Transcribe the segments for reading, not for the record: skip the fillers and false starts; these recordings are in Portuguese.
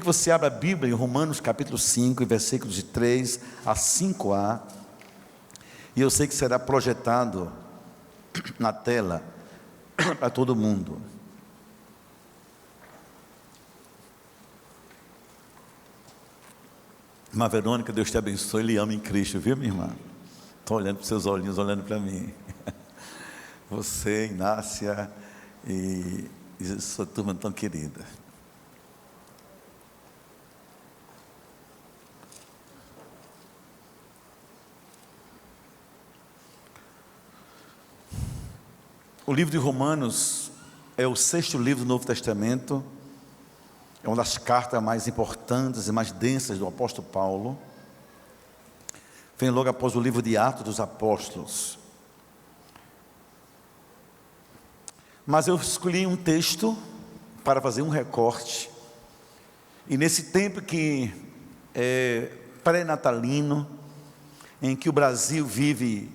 que você abra a Bíblia em Romanos capítulo 5, versículos de 3 a 5a, e eu sei que será projetado na tela para todo mundo. Irmã Verônica, Deus te abençoe, Ele ama em Cristo, viu, minha irmã? Estou olhando para os seus olhinhos, olhando para mim. Você, Inácia e sua turma tão querida. O livro de Romanos é o 6º livro do Novo Testamento, é uma das cartas mais importantes e mais densas do apóstolo Paulo. Vem logo após o livro de Atos dos Apóstolos. Mas eu escolhi um texto para fazer um recorte, e nesse tempo que é pré-natalino, em que o Brasil vive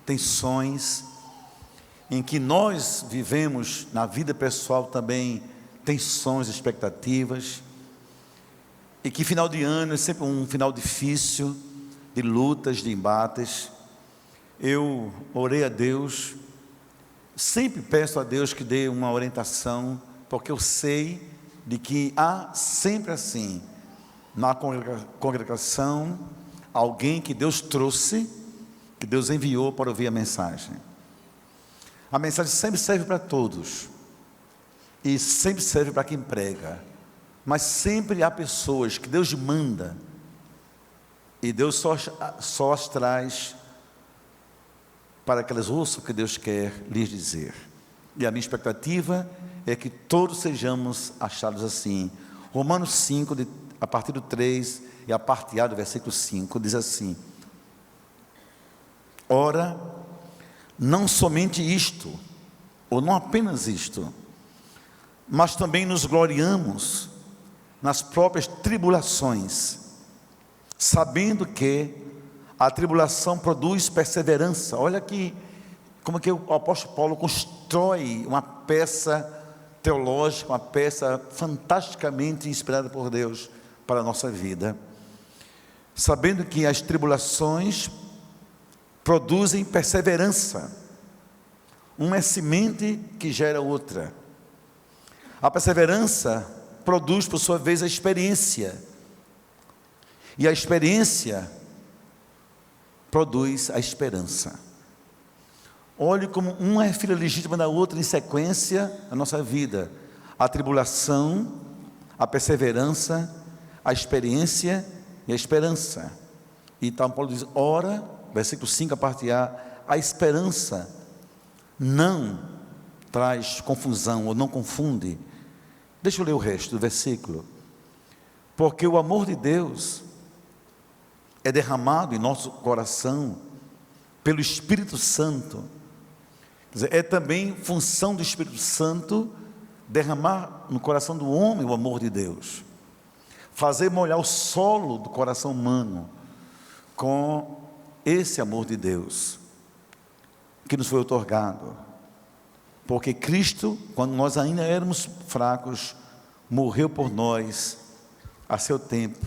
tensões, em que nós vivemos na vida pessoal também tensões, expectativas, e que final de ano é sempre um final difícil, de lutas, de embates. Eu orei a Deus, sempre peço a Deus que dê uma orientação, porque eu sei de que há sempre assim, na congregação, alguém que Deus trouxe, que Deus enviou para ouvir a mensagem. A mensagem sempre serve para todos, e sempre serve para quem prega, mas sempre há pessoas que Deus manda, e Deus só as traz para que elas ouçam o que Deus quer lhes dizer. E a minha expectativa é que todos sejamos achados assim. Romanos 5, a partir do 3 e a parte A do versículo 5, diz assim: ora, não somente isto, ou não apenas isto, mas também nos gloriamos nas próprias tribulações, sabendo que a tribulação produz perseverança. Olha aqui como que o apóstolo Paulo constrói uma peça teológica, uma peça fantasticamente inspirada por Deus para a nossa vida. Sabendo que as tribulações produzem perseverança. Uma é semente que gera outra. A perseverança produz, por sua vez, a experiência. E a experiência produz a esperança. Olhe como uma é filha legítima da outra em sequência na nossa vida. A tribulação, a perseverança, a experiência e a esperança. Então Paulo diz, ora, versículo 5, a parte a esperança não traz confusão, ou não confunde. Deixa eu ler o resto do versículo. Porque o amor de Deus é derramado em nosso coração pelo Espírito Santo. Quer dizer, é também função do Espírito Santo derramar no coração do homem o amor de Deus, fazer molhar o solo do coração humano com esse amor de Deus que nos foi outorgado. Porque Cristo, quando nós ainda éramos fracos, morreu por nós a seu tempo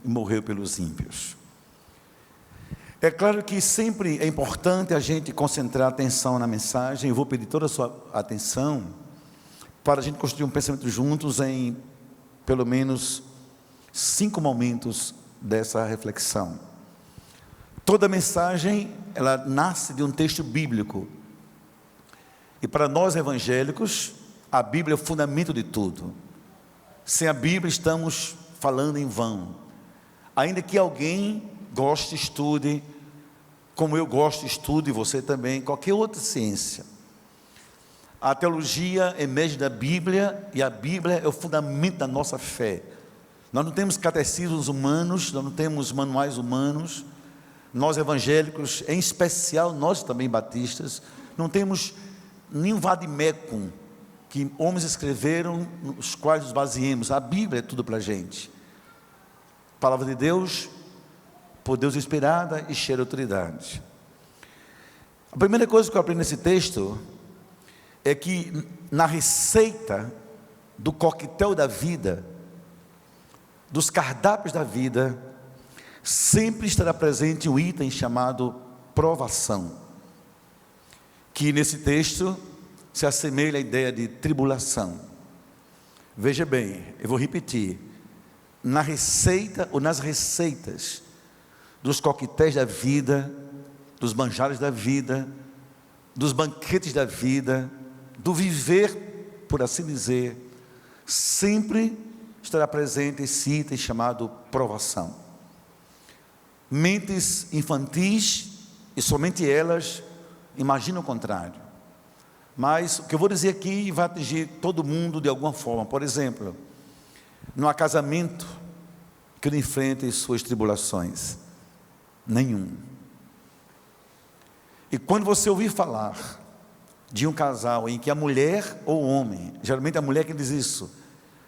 e morreu pelos ímpios. É claro que sempre é importante a gente concentrar a atenção na mensagem. Eu vou pedir toda a sua atenção para a gente construir um pensamento juntos em pelo menos 5 momentos dessa reflexão. Toda mensagem, ela nasce de um texto bíblico. E para nós evangélicos, a Bíblia é o fundamento de tudo. Sem a Bíblia estamos falando em vão. Ainda que alguém goste, estude, como eu gosto, estude, e você também, qualquer outra ciência. A teologia emerge da Bíblia, e a Bíblia é o fundamento da nossa fé. Nós não temos catecismos humanos, nós não temos manuais humanos. Nós evangélicos, em especial nós também batistas, não temos nenhum vade-mecum que homens escreveram, nos quais nos baseemos. A Bíblia é tudo para a gente. Palavra de Deus, por Deus inspirada e cheia de autoridade. A primeira coisa que eu aprendi nesse texto é que na receita do coquetel da vida, dos cardápios da vida, sempre estará presente um item chamado provação, que nesse texto se assemelha à ideia de tribulação. Veja bem, eu vou repetir, na receita ou nas receitas dos coquetéis da vida, dos manjares da vida, dos banquetes da vida, do viver, por assim dizer, sempre estará presente esse item chamado provação. Mentes infantis, e somente elas, imaginam o contrário. Mas o que eu vou dizer aqui vai atingir todo mundo de alguma forma. Por exemplo, não há casamento que não enfrente suas tribulações. Nenhum. E quando você ouvir falar de um casal em que a mulher ou o homem, geralmente a mulher que diz isso,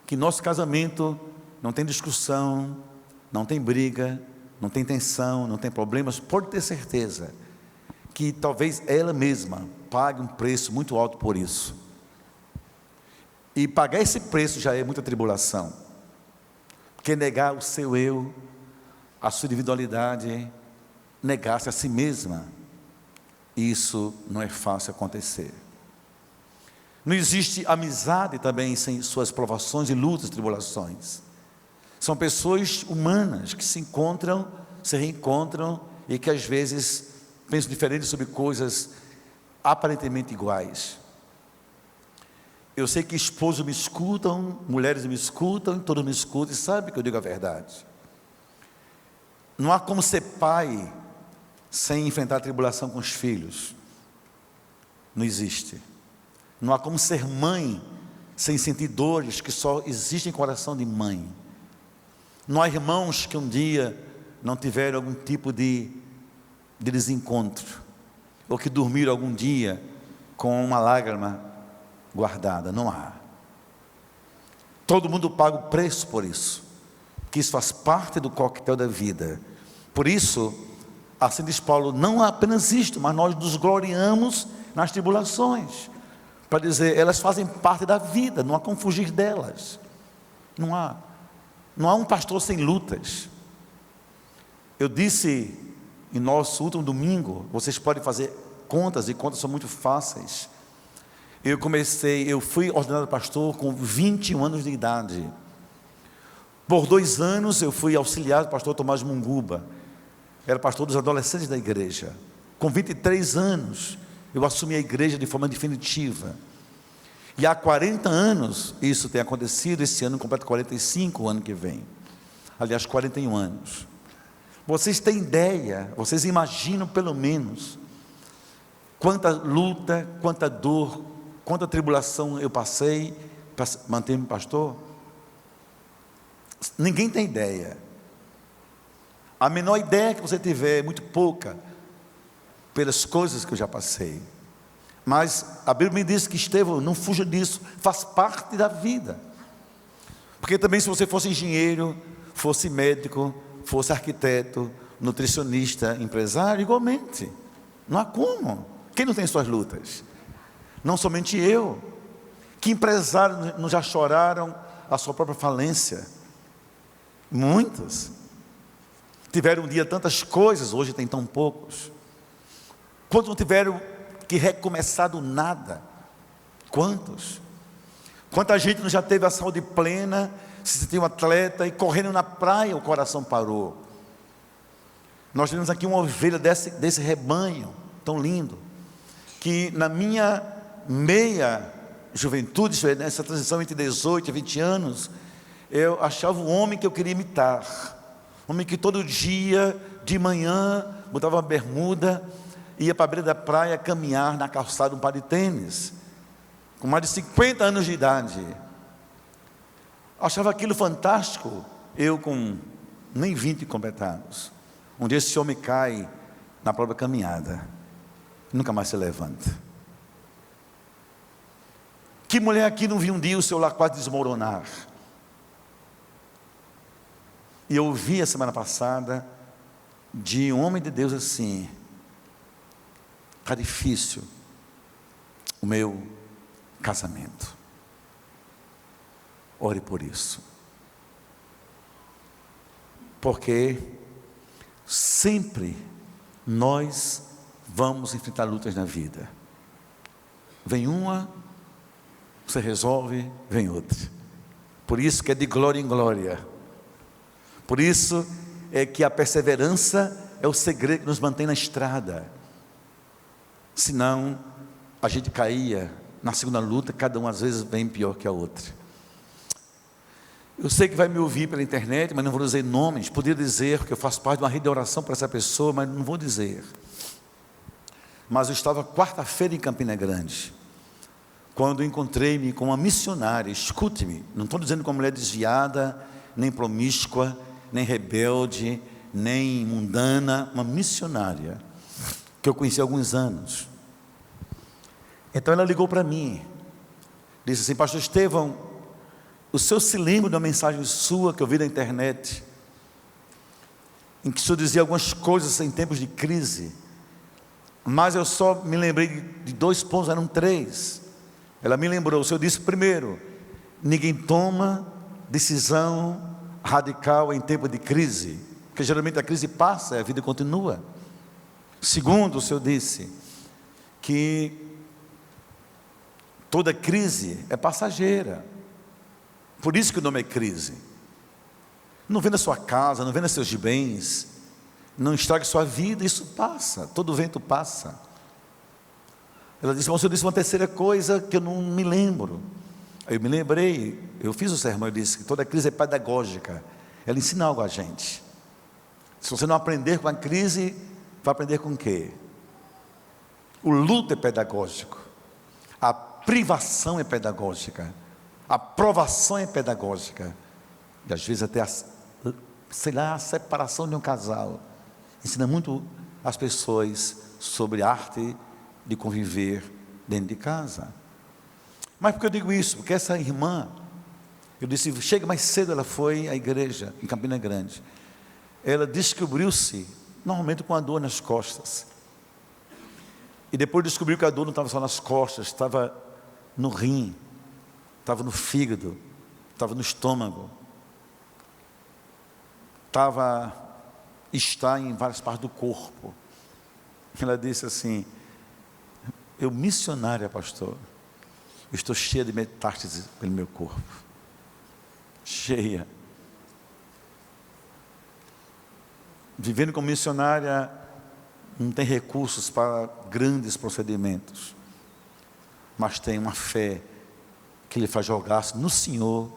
que nosso casamento não tem discussão, não tem briga, não tem tensão, não tem problemas, pode ter certeza que talvez ela mesma pague um preço muito alto por isso. E pagar esse preço já é muita tribulação, porque negar o seu eu, a sua individualidade, negar-se a si mesma, isso não é fácil acontecer. Não existe amizade também sem suas provações e lutas e tribulações. São pessoas humanas que se encontram, se reencontram e que às vezes pensam diferente sobre coisas aparentemente iguais. Eu sei que esposos me escutam, mulheres me escutam, todos me escutam e sabem que eu digo a verdade. Não há como ser pai sem enfrentar a tribulação com os filhos. Não existe. Não há como ser mãe sem sentir dores que só existem em coração de mãe. Não há irmãos que um dia não tiveram algum tipo de desencontro, ou que dormiram algum dia com uma lágrima guardada. Não há. Todo mundo paga o preço por isso, que isso faz parte do coquetel da vida. Por isso, assim diz Paulo, não há apenas isto, mas nós nos gloriamos nas tribulações, para dizer, elas fazem parte da vida, não há como fugir delas. Não há um pastor sem lutas. Eu disse em nosso último domingo, vocês podem fazer contas, e contas são muito fáceis. Eu fui ordenado pastor com 21 anos de idade. Por 2 anos eu fui auxiliar do pastor Tomás Munguba, era pastor dos adolescentes da igreja. Com 23 anos eu assumi a igreja de forma definitiva. E há 40 anos isso tem acontecido. Esse ano completa 45, o ano que vem. Aliás, 41 anos. Vocês têm ideia, vocês imaginam pelo menos quanta luta, quanta dor, quanta tribulação eu passei para manter-me pastor? Ninguém tem ideia. A menor ideia que você tiver é muito pouca, pelas coisas que eu já passei. Mas a Bíblia me diz que Estevão, não fuja disso, faz parte da vida. Porque também se você fosse engenheiro, fosse médico, fosse arquiteto, nutricionista, empresário, igualmente, não há como. Quem não tem suas lutas? Não somente eu. Que empresários não já choraram a sua própria falência? Muitos. Tiveram um dia tantas coisas, hoje tem tão poucos. Quantos não tiveram que recomeçar do nada? Quantos? Quanta gente não já teve a saúde plena, se sentiu um atleta e correndo na praia o coração parou. Nós temos aqui uma ovelha desse rebanho tão lindo, que na minha meia juventude, nessa transição entre 18 e 20 anos, eu achava o homem que eu queria imitar. Um homem que todo dia, de manhã, botava uma bermuda, ia para a beira da praia caminhar na calçada, um par de tênis, com mais de 50 anos de idade. Achava aquilo fantástico. Eu com nem 20 completados. Um dia esse homem cai na própria caminhada, nunca mais se levanta. Que mulher aqui não viu um dia o seu lar quase desmoronar? E eu ouvi a semana passada de um homem de Deus assim: está difícil o meu casamento, ore por isso. Porque sempre nós vamos enfrentar lutas na vida. Vem uma, você resolve, vem outra. Por isso que é de glória em glória. Por isso é que a perseverança é o segredo que nos mantém na estrada. Senão, a gente caía na segunda luta, cada uma às vezes bem pior que a outra. Eu sei que vai me ouvir pela internet, mas não vou dizer nomes. Podia dizer que eu faço parte de uma rede de oração para essa pessoa, mas não vou dizer. Mas eu estava quarta-feira em Campina Grande, quando encontrei-me com uma missionária. Escute-me, não estou dizendo com uma mulher desviada, nem promíscua, nem rebelde, nem mundana, uma missionária, que eu conheci há alguns anos. Então ela ligou para mim, disse assim: pastor Estevão, o senhor se lembra de uma mensagem sua que eu vi na internet, em que o senhor dizia algumas coisas em tempos de crise, mas eu só me lembrei de 2 pontos, eram 3. Ela me lembrou, o senhor disse primeiro, ninguém toma decisão radical em tempo de crise, porque geralmente a crise passa e a vida continua. Segundo, o senhor disse que toda crise é passageira, por isso que o nome é crise. Não venda sua casa, não venda seus bens, não estrague sua vida, isso passa, todo vento passa. Ela disse: mas o senhor disse uma terceira coisa que eu não me lembro. Aí eu me lembrei, eu fiz o sermão, eu disse que toda crise é pedagógica, ela ensina algo a gente. Se você não aprender com a crise, vai aprender com o quê? O luto é pedagógico, a privação é pedagógica, a provação é pedagógica, e às vezes até a separação de um casal ensina muito as pessoas sobre a arte de conviver dentro de casa. Mas por que eu digo isso? Porque essa irmã, eu disse, chega mais cedo, ela foi à igreja em Campina Grande. Ela descobriu-se normalmente com a dor nas costas, e depois descobriu que a dor não estava só nas costas, estava no rim, estava no fígado, estava no estômago, está em várias partes do corpo. Ela disse assim: eu, missionária, pastor, eu estou cheia de metástases pelo meu corpo, cheia. Vivendo como missionária, não tem recursos para grandes procedimentos, mas tem uma fé que lhe faz jogar-se no Senhor,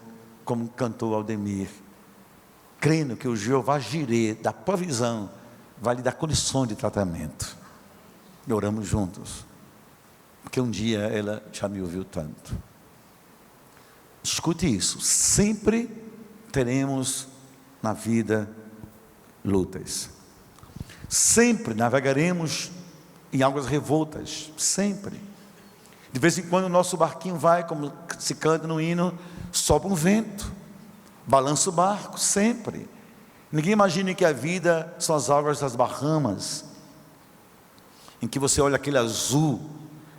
como cantou Aldemir, crendo que o Jeová Jireh, da provisão, vai lhe dar condições de tratamento. E oramos juntos, porque um dia ela já me ouviu tanto. Escute isso: sempre teremos na vida lutas, sempre navegaremos em águas revoltas, sempre. De vez em quando o nosso barquinho vai, como se canta no hino, sopra um vento, balança o barco, sempre. Ninguém imagine que a vida são as águas das Bahamas, em que você olha aquele azul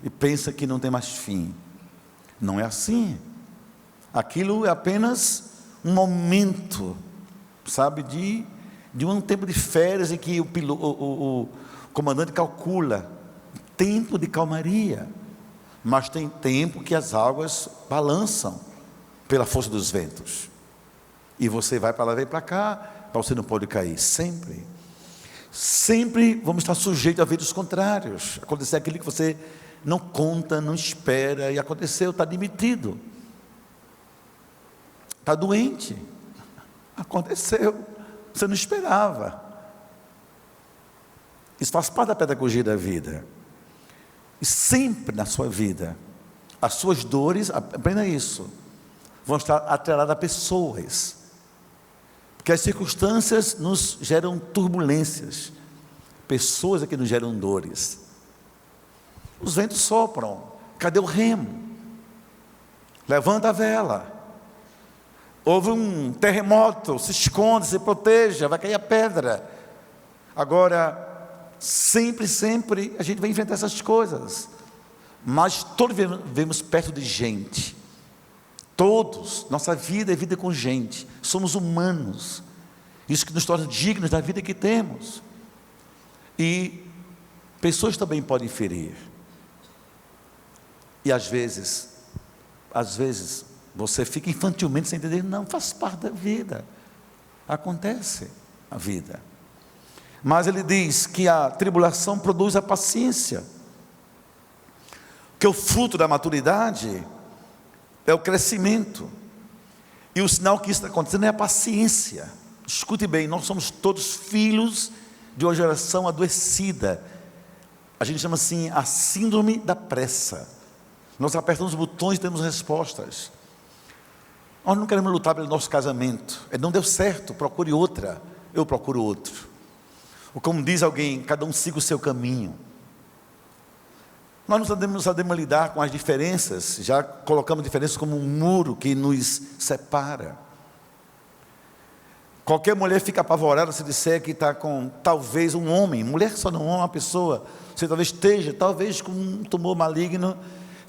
e pensa que não tem mais fim. Não é assim. Aquilo é apenas um momento, sabe, de um tempo de férias em que o comandante calcula tempo de calmaria, mas tem tempo que as águas balançam pela força dos ventos, e você vai para lá, vem para cá, mas você não pode cair. Sempre vamos estar sujeitos a ventos contrários, acontecer aquilo que você não conta, não espera, e aconteceu, está demitido, está doente, aconteceu, você não esperava. Isso faz parte da pedagogia da vida. E sempre na sua vida, as suas dores, aprenda isso, vão estar atreladas a pessoas, porque as circunstâncias nos geram turbulências, pessoas é que nos geram dores. Os ventos sopram, cadê o remo? Levanta a vela. Houve um terremoto, se esconde, se proteja, vai cair a pedra. Agora, sempre a gente vai enfrentar essas coisas, mas todos vivemos perto de gente, todos, nossa vida é vida com gente, somos humanos, Isso que nos torna dignos da vida que temos. E pessoas também podem ferir. E às vezes você fica infantilmente sem entender. Não, faz parte da vida. Acontece a vida. Mas ele diz que a tribulação produz a paciência. Que o fruto da maturidade é o crescimento. E o sinal que isso está acontecendo é a paciência. Escute bem, nós somos todos filhos de uma geração adoecida. A gente chama assim a síndrome da pressa. Nós apertamos os botões e temos respostas. Nós não queremos lutar pelo nosso casamento. Não deu certo, procure outra. Eu procuro outro. Ou como diz alguém, cada um siga o seu caminho. Nós não sabemos lidar com as diferenças. Já colocamos diferenças como um muro que nos separa. Qualquer mulher fica apavorada se disser que está com talvez um homem. Mulher só não é uma pessoa. Você talvez esteja, talvez com um tumor maligno.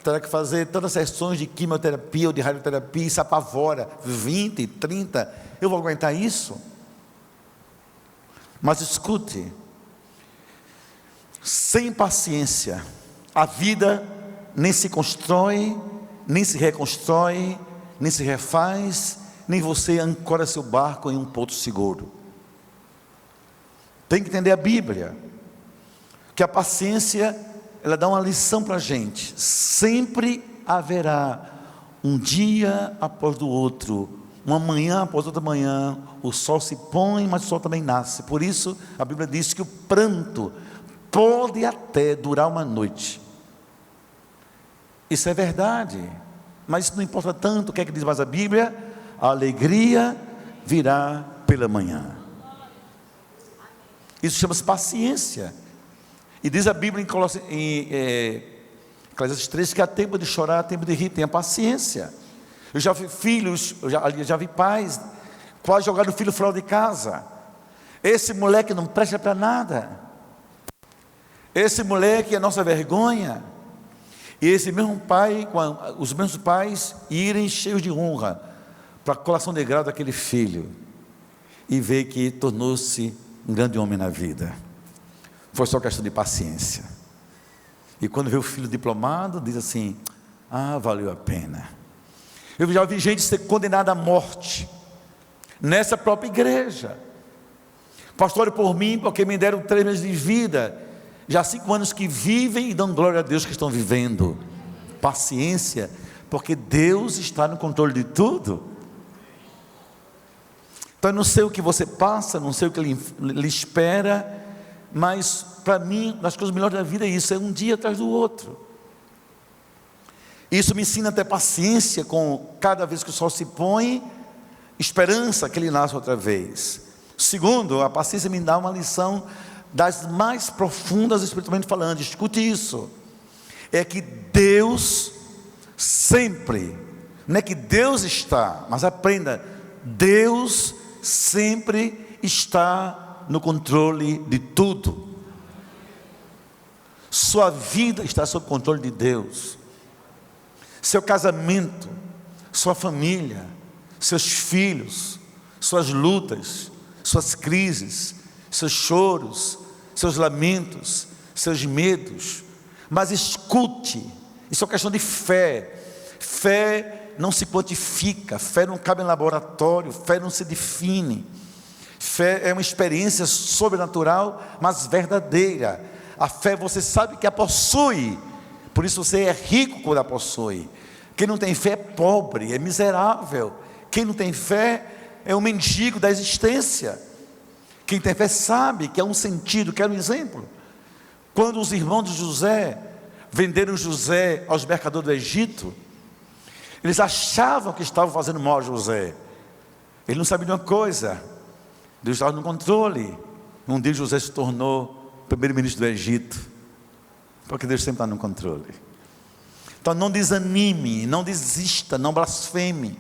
Terá que fazer todas as sessões de quimioterapia ou de radioterapia. E se apavora, 20, 30. Eu vou aguentar isso? Mas escute. Sem paciência, a vida nem se constrói, nem se reconstrói, nem se refaz, nem você ancora seu barco em um porto seguro. Tem que entender a Bíblia, que a paciência, ela dá uma lição para a gente. Sempre haverá um dia após o outro, uma manhã após outra manhã, o sol se põe, mas o sol também nasce. Por isso, a Bíblia diz que o pranto pode até durar uma noite. Isso é verdade, mas isso não importa tanto. O que é que diz mais a Bíblia? A alegria virá pela manhã. Isso chama-se paciência. E diz a Bíblia em Eclesiastes 3 que há tempo de chorar, há tempo de rir. Tenha paciência. Eu já vi filhos, eu já vi pais quase jogar o filho fora de casa. Esse moleque não presta para nada. Esse moleque é a nossa vergonha. E esse mesmo pai, os mesmos pais irem cheios de honra para a colação de grau daquele filho e ver que tornou-se um grande homem na vida. Foi só questão de paciência. E quando vê o filho diplomado, diz assim: ah, valeu a pena. Eu já vi gente ser condenada à morte nessa própria igreja. Pastor, por mim, porque me deram 3 meses de vida. Já há 5 anos que vivem e dão glória a Deus que estão vivendo. Paciência, porque Deus está no controle de tudo. Então eu não sei o que você passa, não sei o que lhe espera, mas para mim, das coisas melhores da vida é isso, é um dia atrás do outro. Isso me ensina a ter paciência com cada vez que o sol se põe, esperança que ele nasce outra vez. Segundo, a paciência me dá uma lição das mais profundas espiritualmente falando. Escute isso, é que Deus sempre, não é que Deus está, mas aprenda, Deus sempre está no controle de tudo. Sua vida está sob controle de Deus. Seu casamento, sua família, seus filhos, suas lutas, suas crises, seus choros, seus lamentos, seus medos. Mas escute, isso é uma questão de fé. Fé não se quantifica, fé não cabe em laboratório, fé não se define. Fé é uma experiência sobrenatural, mas verdadeira. A fé você sabe que a possui, por isso você é rico quando a possui. Quem não tem fé é pobre, é miserável. Quem não tem fé é um mendigo da existência. Quem tem fé sabe que há um sentido. Quero um exemplo. Quando os irmãos de José venderam José aos mercadores do Egito, eles achavam que estavam fazendo mal a José. Eles não sabiam de uma coisa: Deus estava no controle. Um dia José se tornou primeiro-ministro do Egito, porque Deus sempre está no controle. Então não desanime, não desista, não blasfeme,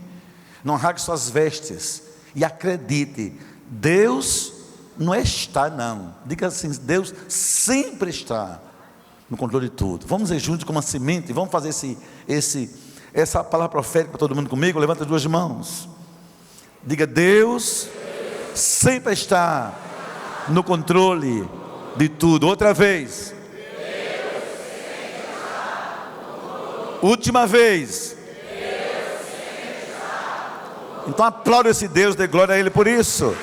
não rasgue suas vestes e acredite, Deus não está não, diga assim, Deus sempre está no controle de tudo. Vamos ir juntos como uma semente, vamos fazer essa palavra profética para todo mundo comigo. Levanta as 2 mãos, diga: Deus sempre está no controle de tudo. Outra vez. Última vez. Então aplauda esse Deus, dê glória a Ele por isso.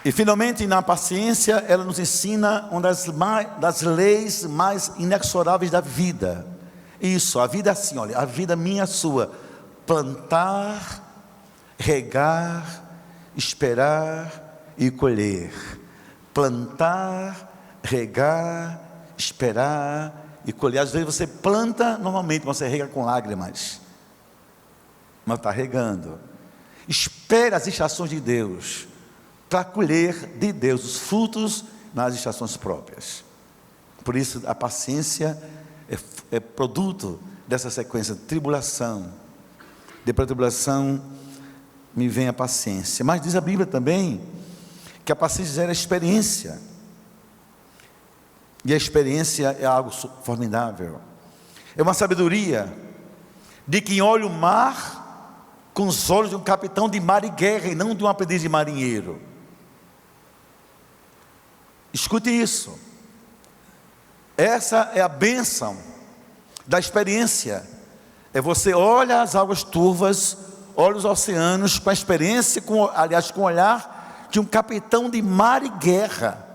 E finalmente, na paciência, ela nos ensina uma das leis mais inexoráveis da vida. Isso, a vida é assim, olha, a vida minha, sua. Plantar, regar, esperar e colher. Plantar, regar, esperar e colher. Às vezes você planta, normalmente você rega com lágrimas, mas está regando. Espera as estações de Deus, para colher de Deus os frutos nas estações próprias. Por isso a paciência é produto dessa sequência de tribulação. Depois da tribulação me vem a paciência. Mas diz a Bíblia também que a paciência gera experiência. E a experiência é algo formidável. É uma sabedoria de quem olha o mar com os olhos de um capitão de mar e guerra e não de um aprendiz de marinheiro. Escute isso. Essa é a bênção da experiência. É você olha as águas turvas, olha os oceanos com a experiência, com o olhar de um capitão de mar e guerra,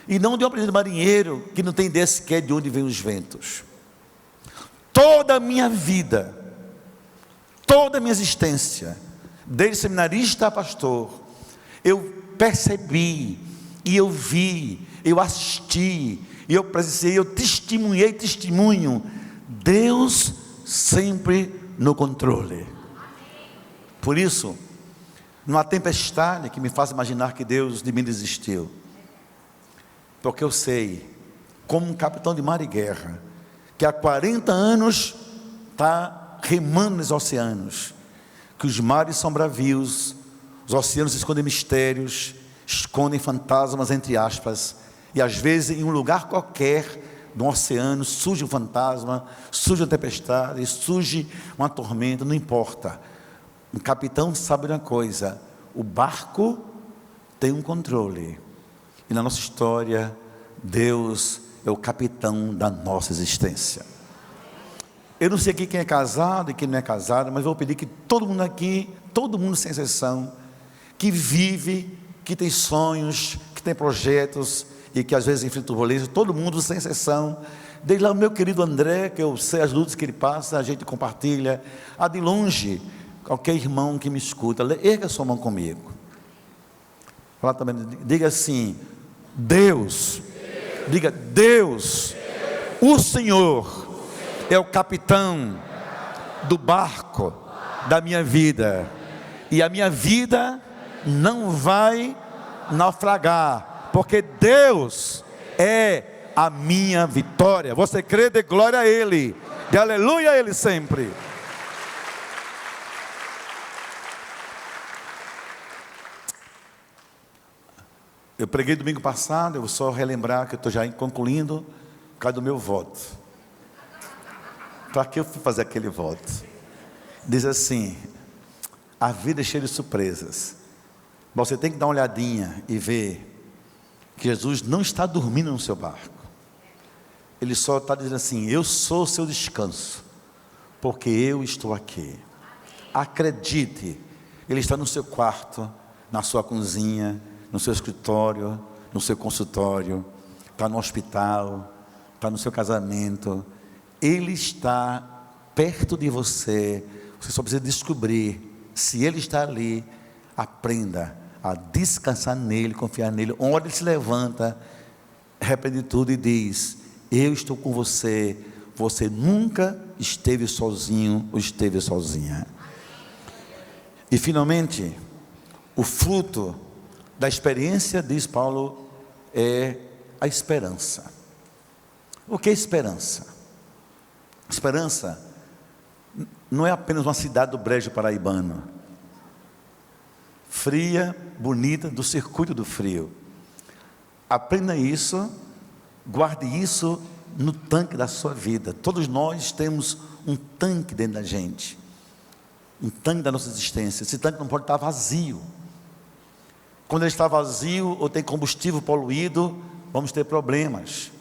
e não de um aprendiz de marinheiro que não tem ideia sequer de onde vêm os ventos. Toda a minha vida, toda a minha existência, desde seminarista a pastor, eu percebi, e eu vi, eu assisti, e eu presenciei, eu testemunhei, testemunho, Deus sempre no controle. Por isso, não há tempestade que me faça imaginar que Deus de mim desistiu, porque eu sei, como um capitão de mar e guerra, que há 40 anos está remando nos oceanos, que os mares são bravios, os oceanos escondem mistérios, escondem fantasmas, entre aspas, e às vezes em um lugar qualquer do oceano surge um fantasma, surge uma tempestade, surge uma tormenta, não importa. Um capitão sabe uma coisa: o barco tem um controle, e na nossa história Deus é o capitão da nossa existência. Eu não sei aqui quem é casado e quem não é casado, mas vou pedir que todo mundo aqui, todo mundo sem exceção, que vive, que tem sonhos, que tem projetos e que às vezes enfrenta turbulência, todo mundo sem exceção, desde lá o meu querido André, que eu sei as lutas que ele passa, a gente compartilha, a de longe, qualquer irmão que me escuta, erga sua mão comigo, fala também, diga assim: Deus, diga Deus, o Senhor é o capitão do barco da minha vida, e a minha vida não vai naufragar, porque Deus é a minha vitória. Você crê? Dê glória a Ele, dê aleluia a Ele sempre. Eu preguei domingo passado, eu vou só relembrar que eu estou já concluindo por causa do meu voto. Para que eu fui fazer aquele voto? Diz assim: a vida é cheia de surpresas. Você tem que dar uma olhadinha e ver que Jesus não está dormindo no seu barco. Ele só está dizendo assim: eu sou o seu descanso, porque eu estou aqui. Acredite, Ele está no seu quarto, na sua cozinha, no seu escritório, no seu consultório, está no hospital, está no seu casamento. Ele está perto de você. Você só precisa descobrir se Ele está ali. Aprenda a descansar nele, confiar nele. Uma hora Ele se levanta, arrepende tudo e diz: eu estou com você. Você nunca esteve sozinho ou esteve sozinha. E finalmente, o fruto da experiência, diz Paulo, é a esperança. O que é esperança? Esperança não é apenas uma cidade do Brejo Paraibano, fria, bonita, do circuito do frio. Aprenda isso, guarde isso no tanque da sua vida. Todos nós temos um tanque dentro da gente, um tanque da nossa existência. Esse tanque não pode estar vazio. Quando ele está vazio ou tem combustível poluído, vamos ter problemas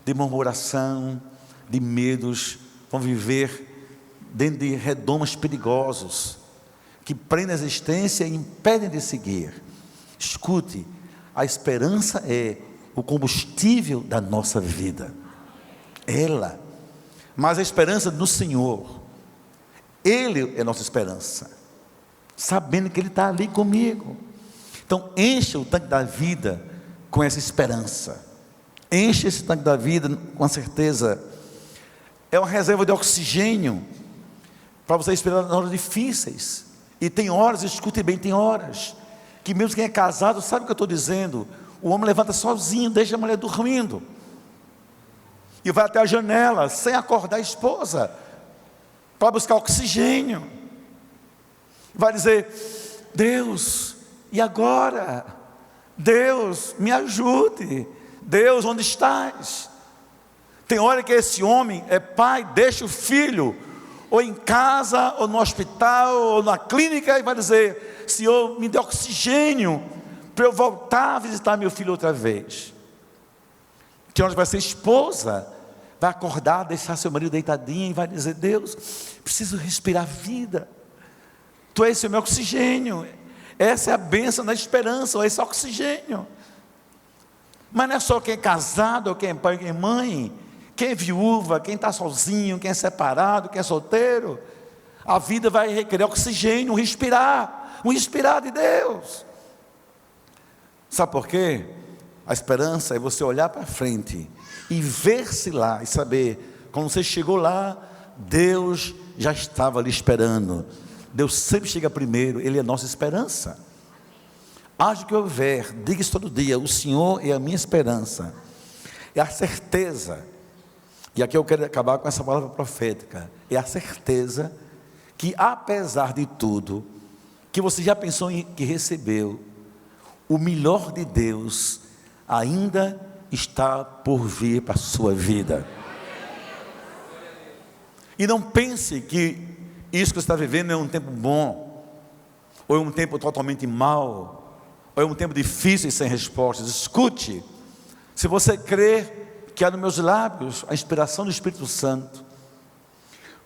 de murmuração, de medos. Vamos viver dentro de redomos perigosos que prendem a existência e impedem de seguir. Escute, a esperança é o combustível da nossa vida. Ela, mas a esperança no Senhor, Ele é nossa esperança, sabendo que Ele está ali comigo. Então encha o tanque da vida com essa esperança, enche esse tanque da vida com a certeza. É uma reserva de oxigênio para você esperar nas horas difíceis. E tem horas, escute bem, tem horas que mesmo quem é casado sabe o que eu estou dizendo. O homem levanta sozinho, deixa a mulher dormindo e vai até a janela sem acordar a esposa para buscar oxigênio. Vai dizer: Deus, e agora? Deus, me ajude. Deus, onde estás? Tem hora que esse homem é pai, deixa o filho ou em casa, ou no hospital, ou na clínica, e vai dizer: Senhor, me dê oxigênio para eu voltar a visitar meu filho outra vez. Tem hora que vai ser esposa, vai acordar, deixar seu marido deitadinho e vai dizer: Deus, preciso respirar vida. Tu és o meu oxigênio. Essa é a bênção da esperança, ou esse oxigênio. Mas não é só quem é casado, ou quem é pai, quem é mãe, quem é viúva, quem está sozinho, quem é separado, quem é solteiro. A vida vai requerer oxigênio, um respirar de Deus. Sabe por quê? A esperança é você olhar para frente e ver-se lá e saber, quando você chegou lá, Deus já estava ali esperando. Deus sempre chega primeiro, Ele é a nossa esperança. Haja o que houver, diga isso todo dia: o Senhor é a minha esperança. É a certeza, e aqui eu quero acabar com essa palavra profética, é a certeza que apesar de tudo que você já pensou em que recebeu, o melhor de Deus ainda está por vir para a sua vida. E não pense que isso que você está vivendo é um tempo bom, ou é um tempo totalmente mau, ou é um tempo difícil e sem respostas. Escute, se você crer que há nos meus lábios a inspiração do Espírito Santo,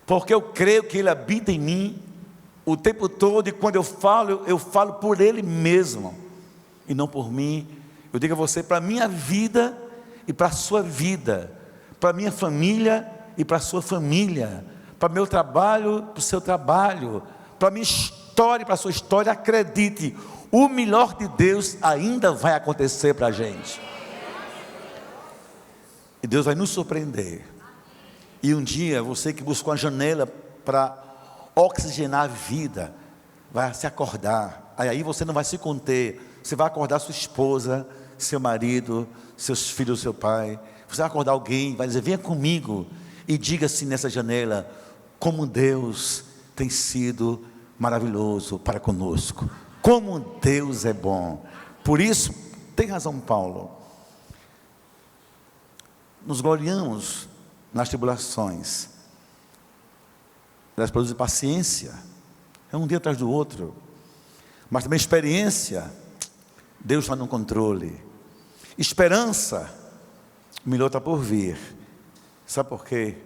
porque eu creio que Ele habita em mim o tempo todo, e quando eu falo por Ele mesmo, e não por mim. Eu digo a você, para a minha vida e para a sua vida, para a minha família e para a sua família, para o meu trabalho, para o seu trabalho, para a minha história e para a sua história, acredite, o melhor de Deus ainda vai acontecer para a gente. E Deus vai nos surpreender. E um dia, você que buscou uma janela para oxigenar a vida, vai se acordar. Aí você não vai se conter. Você vai acordar sua esposa, seu marido, seus filhos, seu pai. Você vai acordar alguém, vai dizer: venha comigo e diga-se nessa janela como Deus tem sido maravilhoso para conosco, como Deus é bom. Por isso, tem razão Paulo, nos gloriamos nas tribulações, elas produzem paciência, é um dia atrás do outro, mas também experiência. Deus está no controle. Esperança, o melhor está por vir. Sabe por quê?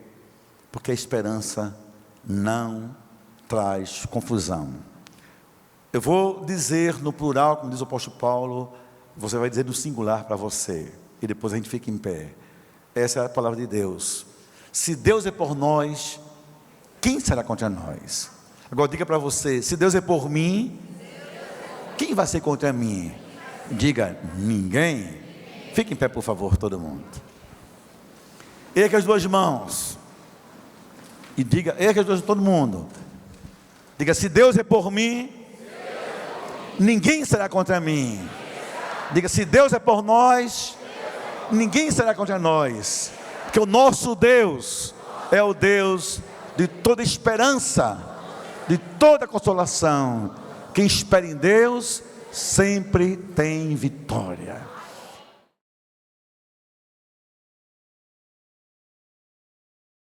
Porque a esperança não traz confusão. Eu vou dizer no plural, como diz o apóstolo Paulo, você vai dizer no singular para você, e depois a gente fica em pé. Essa é a palavra de Deus. Se Deus é por nós, quem será contra nós? Agora diga para você: se Deus é por mim, quem vai ser contra mim? Diga: ninguém. Fique em pé, por favor, todo mundo. Erga as duas mãos e diga: erga as duas, todo mundo. Diga: se Deus é por mim, ninguém será contra mim. Diga: se Deus é por nós, ninguém será contra nós. Porque o nosso Deus é o Deus de toda esperança, de toda consolação. Quem espera em Deus sempre tem vitória.